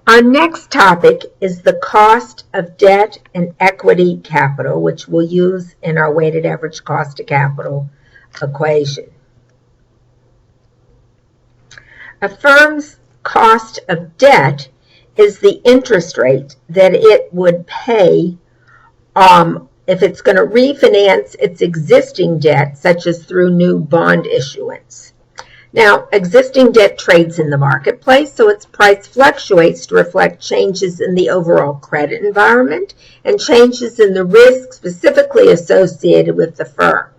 Our next topic is the cost of debt and equity capital, which we'll use in our weighted average cost of capital equation. A firm's cost of debt is the interest rate that it would pay if it's going to refinance its existing debt, such as through new bond issuance. Now, existing debt trades in the marketplace, so its price fluctuates to reflect changes in the overall credit environment and changes in the risk specifically associated with the firm.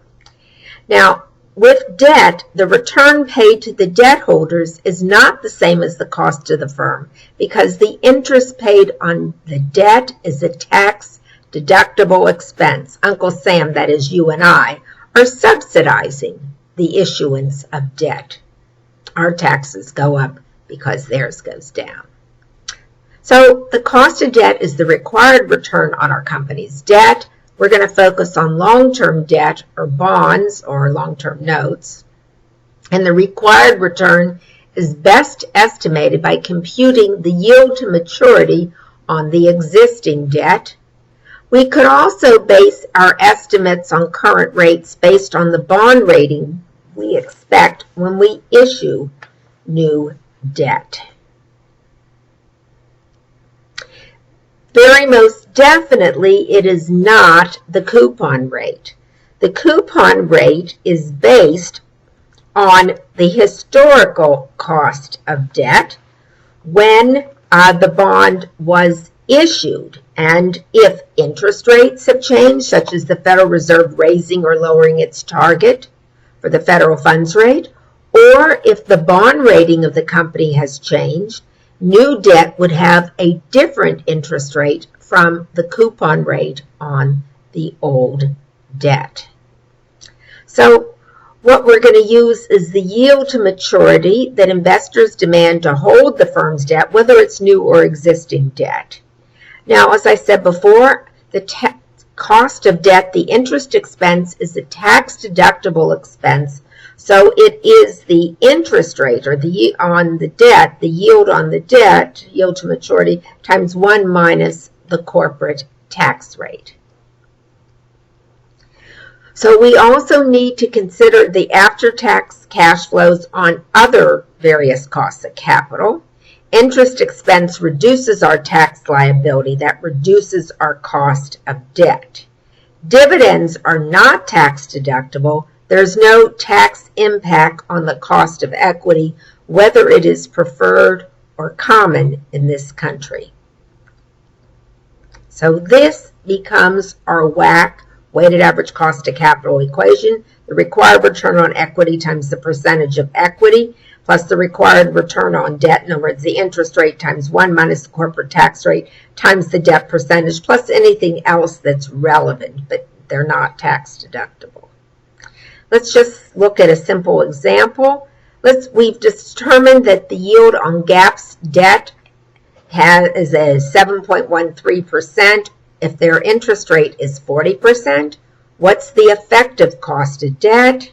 Now, with debt, the return paid to the debt holders is not the same as the cost to the firm because the interest paid on the debt is a tax-deductible expense. Uncle Sam, that is you and I, are subsidizing the issuance of debt. Our taxes go up because theirs goes down. So the cost of debt is the required return on our company's debt. We're going to focus on long-term debt or bonds or long-term notes. And the required return is best estimated by computing the yield to maturity on the existing debt. We could also base our estimates on current rates based on the bond rating we expect when we issue new debt. Very most definitely, it is not the coupon rate. The coupon rate is based on the historical cost of debt when the bond was issued. And if interest rates have changed, such as the Federal Reserve raising or lowering its target for the federal funds rate, or if the bond rating of the company has changed, new debt would have a different interest rate from the coupon rate on the old debt. So what we're going to use is the yield to maturity that investors demand to hold the firm's debt, whether it's new or existing debt. Now, as I said before, the cost of debt, the interest expense, is a tax-deductible expense. So it is the interest rate or the on the debt, the yield on the debt, yield to maturity, times 1 minus the corporate tax rate. So we also need to consider the after-tax cash flows on other various costs of capital. Interest expense reduces our tax liability. That reduces our cost of debt. Dividends are not tax deductible. There's no tax impact on the cost of equity, whether it is preferred or common in this country. So this becomes our WACC, weighted average cost of capital equation, the required return on equity times the percentage of equity, plus the required return on debt, in other words, the interest rate times 1 minus the corporate tax rate times the debt percentage, plus anything else that's relevant, but they're not tax deductible. Let's just look at a simple example. We've determined that the yield on GAP's debt is a 7.13%. If their interest rate is 40%, what's the effective cost of debt?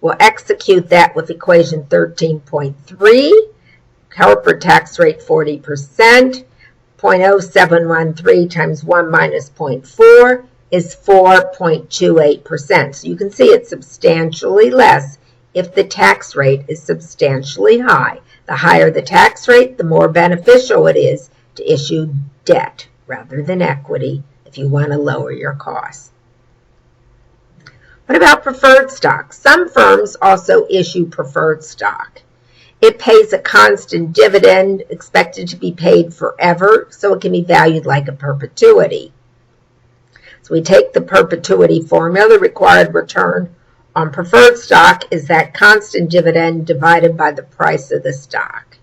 We'll execute that with equation 13.3. Corporate tax rate 40%. 0.0713 times 1 minus 0.4 is 4.28%. So you can see it's substantially less if the tax rate is substantially high. The higher the tax rate, the more beneficial it is to issue debt rather than equity if you want to lower your costs. What about preferred stock? Some firms also issue preferred stock. It pays a constant dividend expected to be paid forever, so it can be valued like a perpetuity. So we take the perpetuity formula. The required return on preferred stock is that constant dividend divided by the price of the stock.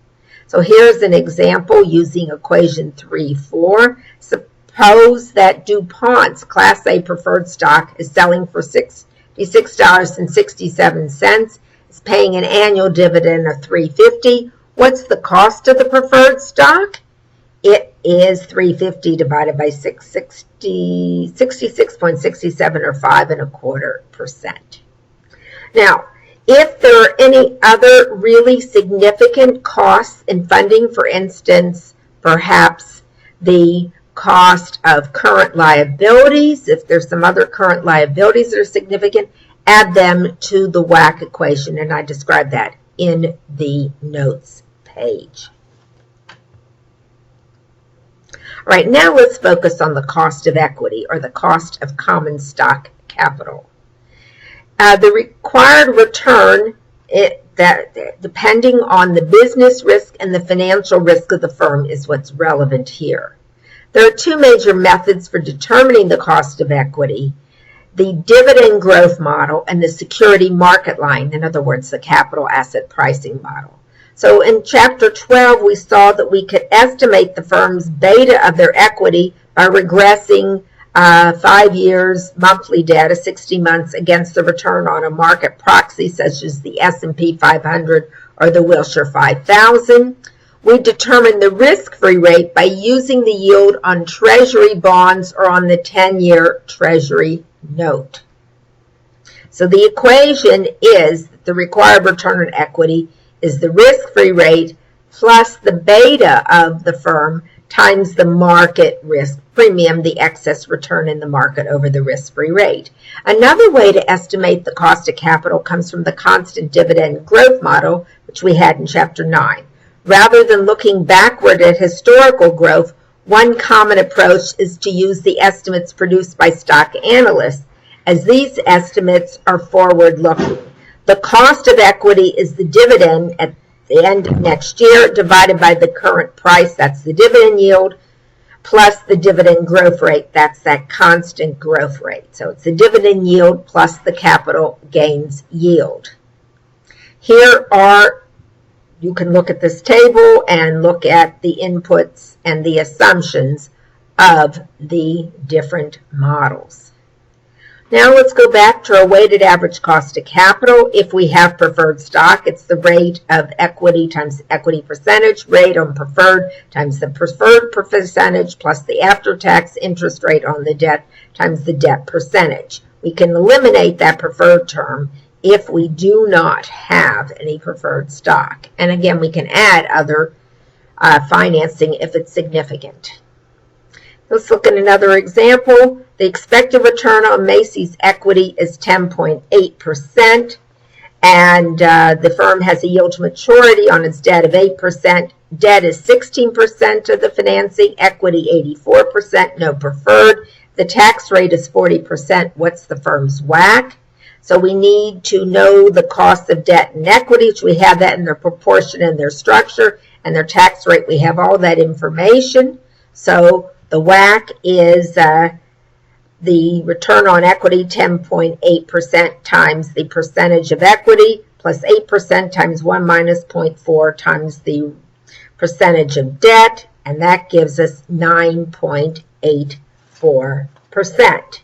So here's an example using equation 3.4. Suppose that DuPont's Class A preferred stock is selling for $66.67. It's paying an annual dividend of $3.50. What's the cost of the preferred stock? It is $3.50 divided by 66.67 or 5.25%. Now, if there are any other really significant costs in funding, for instance, perhaps the cost of current liabilities. If there's some other current liabilities that are significant, add them to the WACC equation, and I describe that in the notes page. All right, now let's focus on the cost of equity, or the cost of common stock capital. The required return, depending on the business risk and the financial risk of the firm, is what's relevant here. There are two major methods for determining the cost of equity: the dividend growth model and the security market line, in other words, the capital asset pricing model. So in Chapter 12, we saw that we could estimate the firm's beta of their equity by regressing 5 years monthly data, 60 months, against the return on a market proxy such as the S&P 500 or the Wilshire 5000. We determine the risk-free rate by using the yield on Treasury bonds or on the 10-year Treasury note. So the equation is that the required return on equity is the risk-free rate plus the beta of the firm times the market risk premium, the excess return in the market over the risk-free rate. Another way to estimate the cost of capital comes from the constant dividend growth model, which we had in Chapter 9. Rather than looking backward at historical growth, one common approach is to use the estimates produced by stock analysts, as these estimates are forward-looking. The cost of equity is the dividend at the end of next year divided by the current price, that's the dividend yield, plus the dividend growth rate, that's that constant growth rate. So it's the dividend yield plus the capital gains yield. Here are, you can look at this table and look at the inputs and the assumptions of the different models. Now let's go back to our weighted average cost of capital. If we have preferred stock, it's the rate of equity times the equity percentage, rate on preferred times the preferred percentage, plus the after-tax interest rate on the debt times the debt percentage. We can eliminate that preferred term if we do not have any preferred stock. And again, we can add other financing if it's significant. Let's look at another example. The expected return on Macy's equity is 10.8%, and the firm has a yield to maturity on its debt of 8%. Debt is 16% of the financing, equity 84%, no preferred. The tax rate is 40%. What's the firm's WACC? So we need to know the cost of debt and equity, which we have that in their proportion and their structure, and their tax rate. We have all that information. So the WACC is the return on equity, 10.8% times the percentage of equity, plus 8% times 1 minus 0.4 times the percentage of debt, and that gives us 9.84%.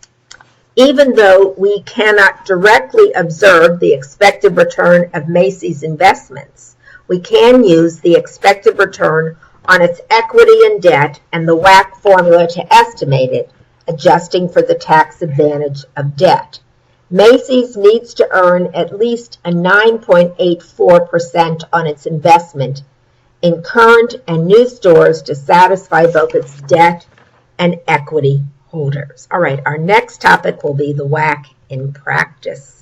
Even though we cannot directly observe the expected return of Macy's investments, we can use the expected return on its equity and debt and the WACC formula to estimate it, adjusting for the tax advantage of debt. Macy's needs to earn at least a 9.84% on its investment in current and new stores to satisfy both its debt and equity holders. All right, our next topic will be the WACC in practice.